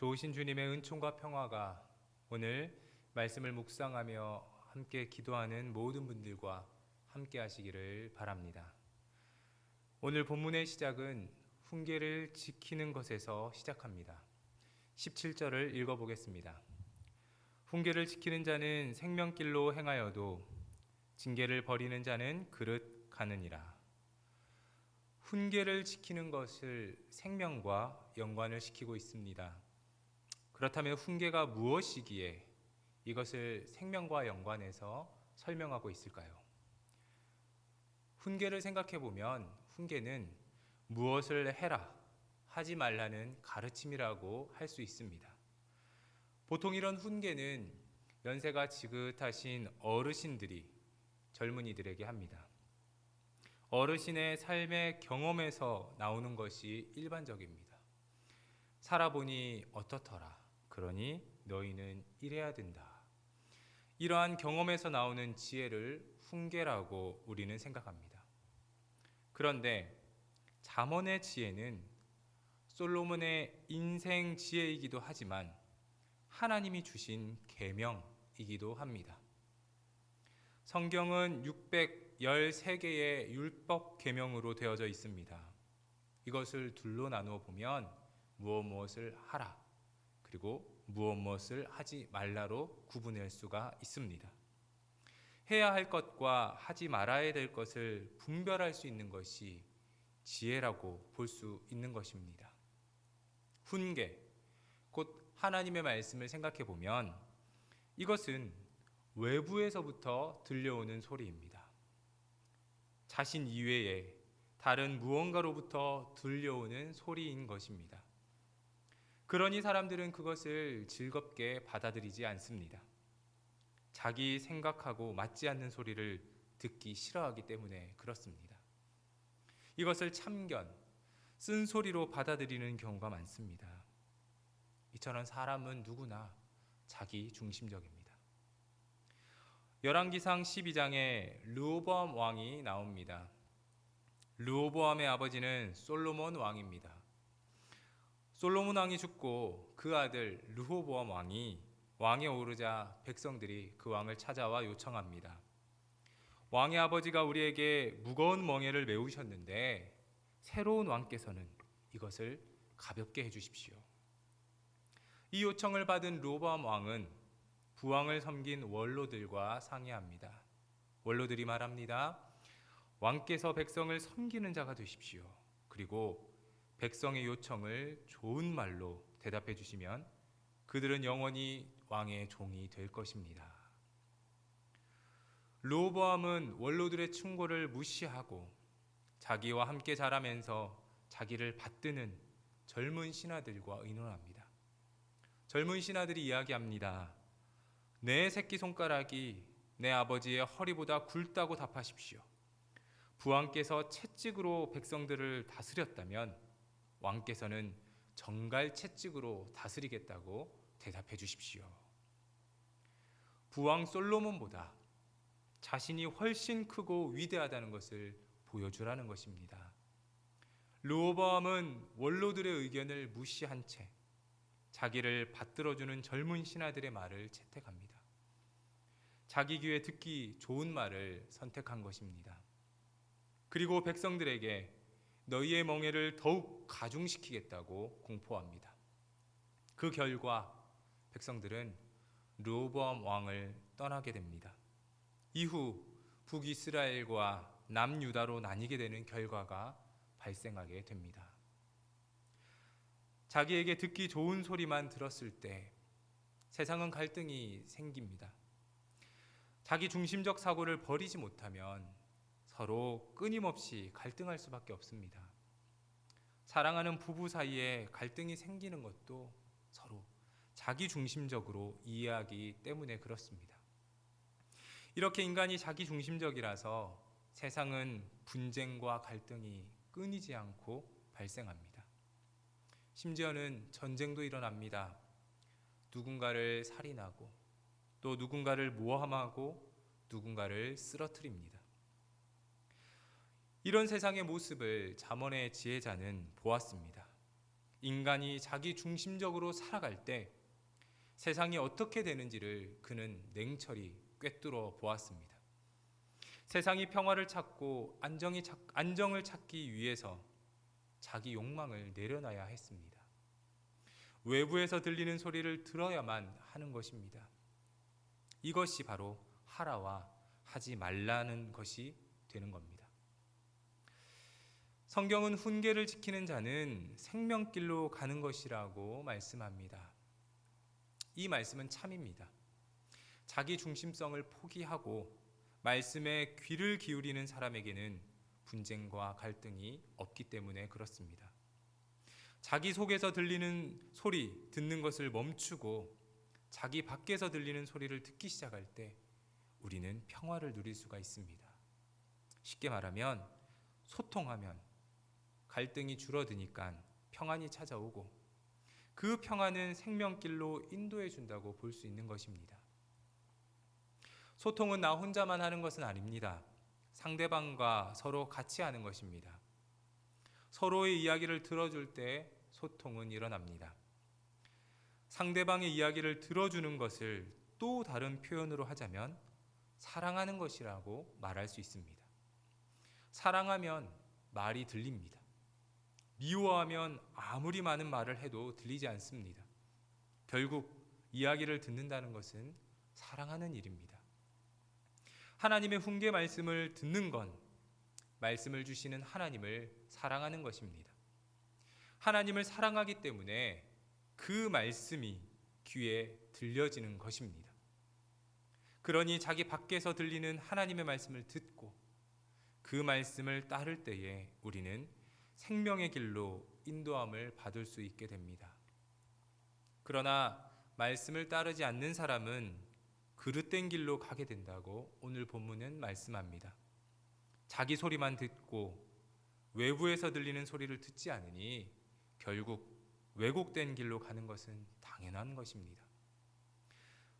좋으신 주님의 은총과 평화가 오늘 말씀을 묵상하며 함께 기도하는 모든 분들과 함께 하시기를 바랍니다. 오늘 본문의 시작은 훈계를 지키는 것에서 시작합니다. 17절을 읽어보겠습니다. 훈계를 지키는 자는 생명길로 행하여도 징계를 버리는 자는 그릇 가느니라. 훈계를 지키는 것을 생명과 연관을 시키고 있습니다. 그렇다면 훈계가 무엇이기에 이것을 생명과 연관해서 설명하고 있을까요? 훈계를 생각해 보면 훈계는 무엇을 해라, 하지 말라는 가르침이라고 할 수 있습니다. 보통 이런 훈계는 연세가 지긋하신 어르신들이 젊은이들에게 합니다. 어르신의 삶의 경험에서 나오는 것이 일반적입니다. 살아보니 어떻더라. 그러니 너희는 이래야 된다. 이러한 경험에서 나오는 지혜를 훈계라고 우리는 생각합니다. 그런데 잠언의 지혜는 솔로몬의 인생 지혜이기도 하지만 하나님이 주신 계명이기도 합니다. 성경은 613개의 율법 계명으로 되어져 있습니다. 이것을 둘로 나누어 보면 무엇을 하라, 그리고 무엇을 하지 말라로 구분할 수가 있습니다. 해야 할 것과 하지 말아야 될 것을 분별할 수 있는 것이 지혜라고 볼 수 있는 것입니다. 훈계, 곧 하나님의 말씀을 생각해 보면 이것은 외부에서부터 들려오는 소리입니다. 자신 이외에 다른 무언가로부터 들려오는 소리인 것입니다. 그러니 사람들은 그것을 즐겁게 받아들이지 않습니다. 자기 생각하고 맞지 않는 소리를 듣기 싫어하기 때문에 그렇습니다. 이것을 참견, 쓴소리로 받아들이는 경우가 많습니다. 이처럼 사람은 누구나 자기 중심적입니다. 열왕기상 12장에 르호보암 왕이 나옵니다. 르호보암의 아버지는 솔로몬 왕입니다. 솔로몬 왕이 죽고 그 아들 르호보암 왕이 왕에 오르자 백성들이 그 왕을 찾아와 요청합니다. 왕의 아버지가 우리에게 무거운 멍에를 메우셨는데 새로운 왕께서는 이것을 가볍게 해주십시오. 이 요청을 받은 르호보암 왕은 부왕을 섬긴 원로들과 상의합니다. 원로들이 말합니다. 왕께서 백성을 섬기는 자가 되십시오. 그리고 백성의 요청을 좋은 말로 대답해 주시면 그들은 영원히 왕의 종이 될 것입니다. 르호보암은 원로들의 충고를 무시하고 자기와 함께 자라면서 자기를 받드는 젊은 신하들과 의논합니다. 젊은 신하들이 이야기합니다. 내 새끼손가락이 내 아버지의 허리보다 굵다고 답하십시오. 부왕께서 채찍으로 백성들을 다스렸다면 왕께서는 정갈 채찍으로 다스리겠다고 대답해 주십시오. 부왕 솔로몬보다 자신이 훨씬 크고 위대하다는 것을 보여주라는 것입니다. 르호보암은 원로들의 의견을 무시한 채 자기를 받들어주는 젊은 신하들의 말을 채택합니다. 자기 귀에 듣기 좋은 말을 선택한 것입니다. 그리고 백성들에게 너희의 멍에를 더욱 가중시키겠다고 공포합니다. 그 결과 백성들은 르호보암 왕을 떠나게 됩니다. 이후 북이스라엘과 남유다로 나뉘게 되는 결과가 발생하게 됩니다. 자기에게 듣기 좋은 소리만 들었을 때 세상은 갈등이 생깁니다. 자기 중심적 사고를 버리지 못하면 서로 끊임없이 갈등할 수밖에 없습니다. 사랑하는 부부 사이에 갈등이 생기는 것도 서로 자기 중심적으로 이해하기 때문에 그렇습니다. 이렇게 인간이 자기 중심적이라서 세상은 분쟁과 갈등이 끊이지 않고 발생합니다. 심지어는 전쟁도 일어납니다. 누군가를 살인하고 또 누군가를 모함하고 누군가를 쓰러뜨립니다. 이런 세상의 모습을 잠언의 지혜자는 보았습니다. 인간이 자기 중심적으로 살아갈 때 세상이 어떻게 되는지를 그는 냉철히 꿰뚫어 보았습니다. 세상이 평화를 찾고 안정을 찾기 위해서 자기 욕망을 내려놔야 했습니다. 외부에서 들리는 소리를 들어야만 하는 것입니다. 이것이 바로 하라와 하지 말라는 것이 되는 겁니다. 성경은 훈계를 지키는 자는 생명길로 가는 것이라고 말씀합니다. 이 말씀은 참입니다. 자기 중심성을 포기하고 말씀에 귀를 기울이는 사람에게는 분쟁과 갈등이 없기 때문에 그렇습니다. 자기 속에서 들리는 소리 듣는 것을 멈추고 자기 밖에서 들리는 소리를 듣기 시작할 때 우리는 평화를 누릴 수가 있습니다. 쉽게 말하면 소통하면 갈등이 줄어드니까 평안이 찾아오고 그 평안은 생명길로 인도해 준다고 볼 수 있는 것입니다. 소통은 나 혼자만 하는 것은 아닙니다. 상대방과 서로 같이 하는 것입니다. 서로의 이야기를 들어줄 때 소통은 일어납니다. 상대방의 이야기를 들어주는 것을 또 다른 표현으로 하자면 사랑하는 것이라고 말할 수 있습니다. 사랑하면 말이 들립니다. 미워하면 아무리 많은 말을 해도 들리지 않습니다. 결국 이야기를 듣는다는 것은 사랑하는 일입니다. 하나님의 훈계 말씀을 듣는 건 말씀을 주시는 하나님을 사랑하는 것입니다. 하나님을 사랑하기 때문에 그 말씀이 귀에 들려지는 것입니다. 그러니 자기 밖에서 들리는 하나님의 말씀을 듣고 그 말씀을 따를 때에 우리는 생명의 길로 인도함을 받을 수 있게 됩니다. 그러나 말씀을 따르지 않는 사람은 그릇된 길로 가게 된다고 오늘 본문은 말씀합니다. 자기 소리만 듣고 외부에서 들리는 소리를 듣지 않으니 결국 왜곡된 길로 가는 것은 당연한 것입니다.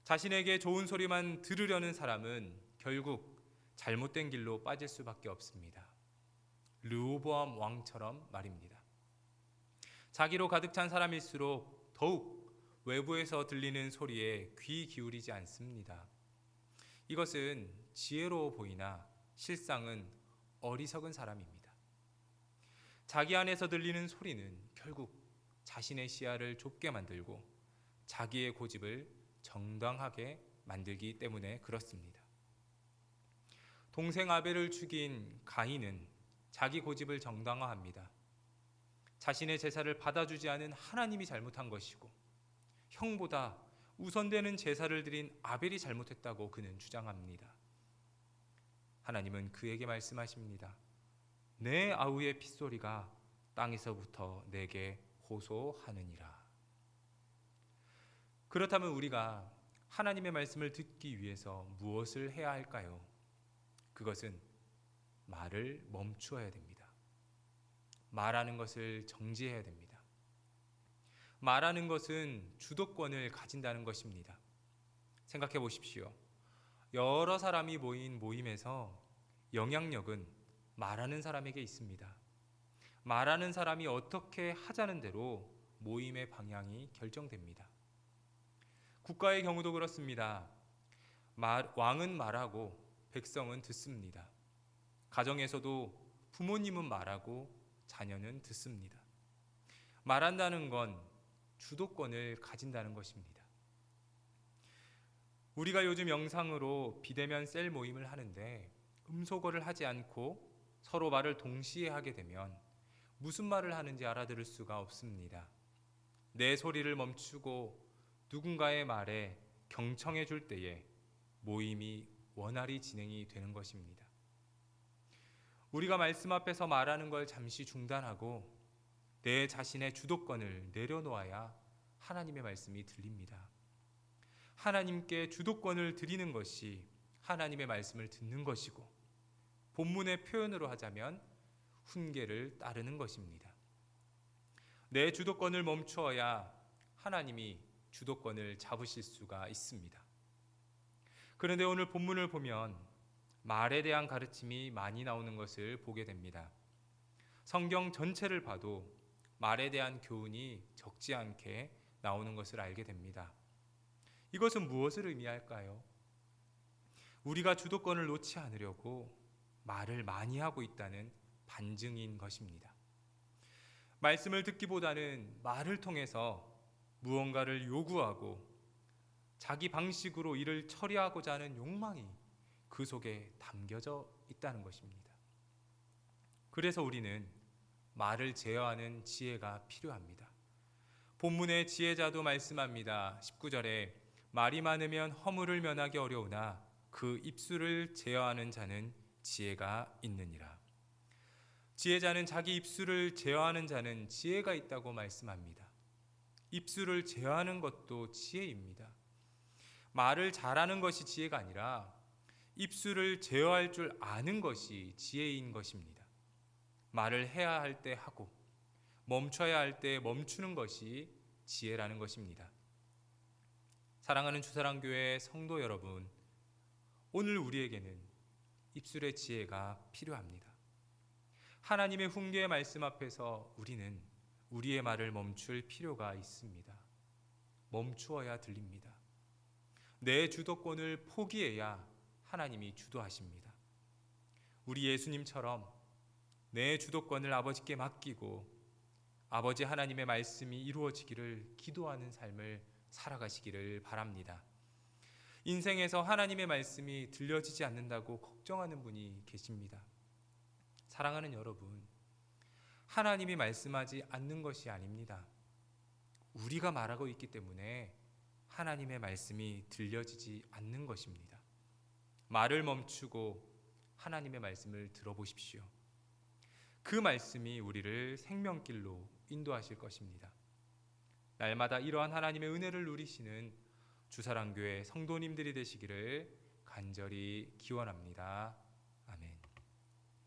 자신에게 좋은 소리만 들으려는 사람은 결국 잘못된 길로 빠질 수밖에 없습니다. 르호보암 왕처럼 말입니다. 자기로 가득 찬 사람일수록 더욱 외부에서 들리는 소리에 귀 기울이지 않습니다. 이것은 지혜로워 보이나 실상은 어리석은 사람입니다. 자기 안에서 들리는 소리는 결국 자신의 시야를 좁게 만들고 자기의 고집을 정당하게 만들기 때문에 그렇습니다. 동생 아벨을 죽인 가인은 자기 고집을 정당화합니다. 자신의 제사를 받아주지 않은 하나님이 잘못한 것이고 형보다 우선되는 제사를 드린 아벨이 잘못했다고 그는 주장합니다. 하나님은 그에게 말씀하십니다. 내 아우의 핏소리가 땅에서부터 내게 호소하느니라. 그렇다면 우리가 하나님의 말씀을 듣기 위해서 무엇을 해야 할까요? 그것은 말을 멈추어야 됩니다. 말하는 것을 정지해야 됩니다. 말하는 것은 주도권을 가진다는 것입니다. 생각해 보십시오. 여러 사람이 모인 모임에서 영향력은 말하는 사람에게 있습니다. 말하는 사람이 어떻게 하자는 대로 모임의 방향이 결정됩니다. 국가의 경우도 그렇습니다. 왕은 말하고 백성은 듣습니다. 가정에서도 부모님은 말하고 자녀는 듣습니다. 말한다는 건 주도권을 가진다는 것입니다. 우리가 요즘 영상으로 비대면 셀 모임을 하는데 음소거를 하지 않고 서로 말을 동시에 하게 되면 무슨 말을 하는지 알아들을 수가 없습니다. 내 소리를 멈추고 누군가의 말에 경청해 줄 때에 모임이 원활히 진행이 되는 것입니다. 우리가 말씀 앞에서 말하는 걸 잠시 중단하고 내 자신의 주도권을 내려놓아야 하나님의 말씀이 들립니다. 하나님께 주도권을 드리는 것이 하나님의 말씀을 듣는 것이고 본문의 표현으로 하자면 훈계를 따르는 것입니다. 내 주도권을 멈추어야 하나님이 주도권을 잡으실 수가 있습니다. 그런데 오늘 본문을 보면 말에 대한 가르침이 많이 나오는 것을 보게 됩니다. 성경 전체를 봐도 말에 대한 교훈이 적지 않게 나오는 것을 알게 됩니다. 이것은 무엇을 의미할까요? 우리가 주도권을 놓지 않으려고 말을 많이 하고 있다는 반증인 것입니다. 말씀을 듣기보다는 말을 통해서 무언가를 요구하고 자기 방식으로 일을 처리하고자 하는 욕망이 그 속에 담겨져 있다는 것입니다. 그래서 우리는 말을 제어하는 지혜가 필요합니다. 본문의 지혜자도 말씀합니다. 19절에 말이 많으면 허물을 면하기 어려우나 그 입술을 제어하는 자는 지혜가 있느니라. 지혜자는 자기 입술을 제어하는 자는 지혜가 있다고 말씀합니다. 입술을 제어하는 것도 지혜입니다. 말을 잘하는 것이 지혜가 아니라 입술을 제어할 줄 아는 것이 지혜인 것입니다. 말을 해야 할 때 하고 멈춰야 할 때 멈추는 것이 지혜라는 것입니다. 사랑하는 주사랑교회 성도 여러분, 오늘 우리에게는 입술의 지혜가 필요합니다. 하나님의 훈계의 말씀 앞에서 우리는 우리의 말을 멈출 필요가 있습니다. 멈추어야 들립니다. 내 주도권을 포기해야 하나님이 주도하십니다. 우리 예수님처럼 내 주도권을 아버지께 맡기고 아버지 하나님의 말씀이 이루어지기를 기도하는 삶을 살아가시기를 바랍니다. 인생에서 하나님의 말씀이 들려지지 않는다고 걱정하는 분이 계십니다. 사랑하는 여러분, 하나님이 말씀하지 않는 것이 아닙니다. 우리가 말하고 있기 때문에 하나님의 말씀이 들려지지 않는 것입니다. 말을 멈추고 하나님의 말씀을 들어보십시오. 그 말씀이 우리를 생명길로 인도하실 것입니다. 날마다 이러한 하나님의 은혜를 누리시는 주사랑교회 성도님들이 되시기를 간절히 기원합니다. 아멘.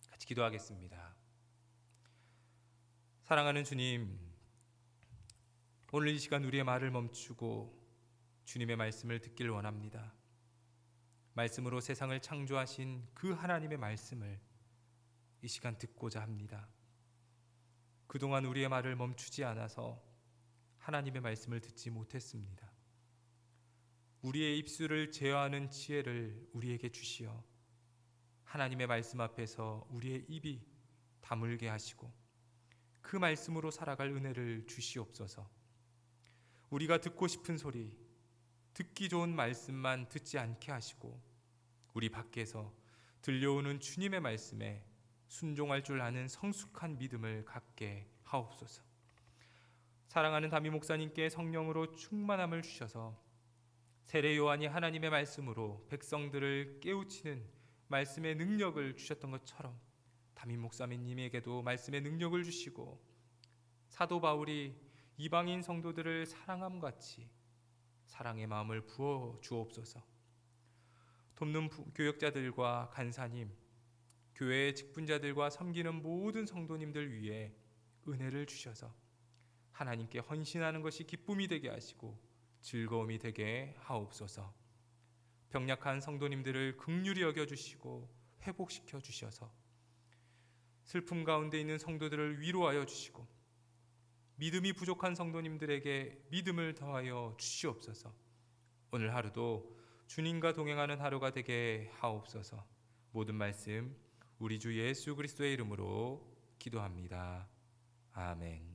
같이 기도하겠습니다. 사랑하는 주님, 오늘 이 시간 우리의 말을 멈추고 주님의 말씀을 듣길 원합니다. 말씀으로 세상을 창조하신 그 하나님의 말씀을 이 시간 듣고자 합니다. 그동안 우리의 말을 멈추지 않아서 하나님의 말씀을 듣지 못했습니다. 우리의 입술을 제어하는 지혜를 우리에게 주시어 하나님의 말씀 앞에서 우리의 입이 다물게 하시고 그 말씀으로 살아갈 은혜를 주시옵소서. 우리가 듣고 싶은 소리, 듣기 좋은 말씀만 듣지 않게 하시고 우리 밖에서 들려오는 주님의 말씀에 순종할 줄 아는 성숙한 믿음을 갖게 하옵소서. 사랑하는 담임 목사님께 성령으로 충만함을 주셔서 세례 요한이 하나님의 말씀으로 백성들을 깨우치는 말씀의 능력을 주셨던 것처럼 담임 목사님에게도 말씀의 능력을 주시고 사도 바울이 이방인 성도들을 사랑함 같이 사랑의 마음을 부어 주옵소서. 돕는 교역자들과 간사님, 교회의 직분자들과 섬기는 모든 성도님들 위해 은혜를 주셔서 하나님께 헌신하는 것이 기쁨이 되게 하시고 즐거움이 되게 하옵소서. 병약한 성도님들을 긍휼히 여겨주시고 회복시켜 주셔서 슬픔 가운데 있는 성도들을 위로하여 주시고 믿음이 부족한 성도님들에게 믿음을 더하여 주시옵소서. 오늘 하루도 주님과 동행하는 하루가 되게 하옵소서. 모든 말씀 우리 주 예수 그리스도의 이름으로 기도합니다. 아멘.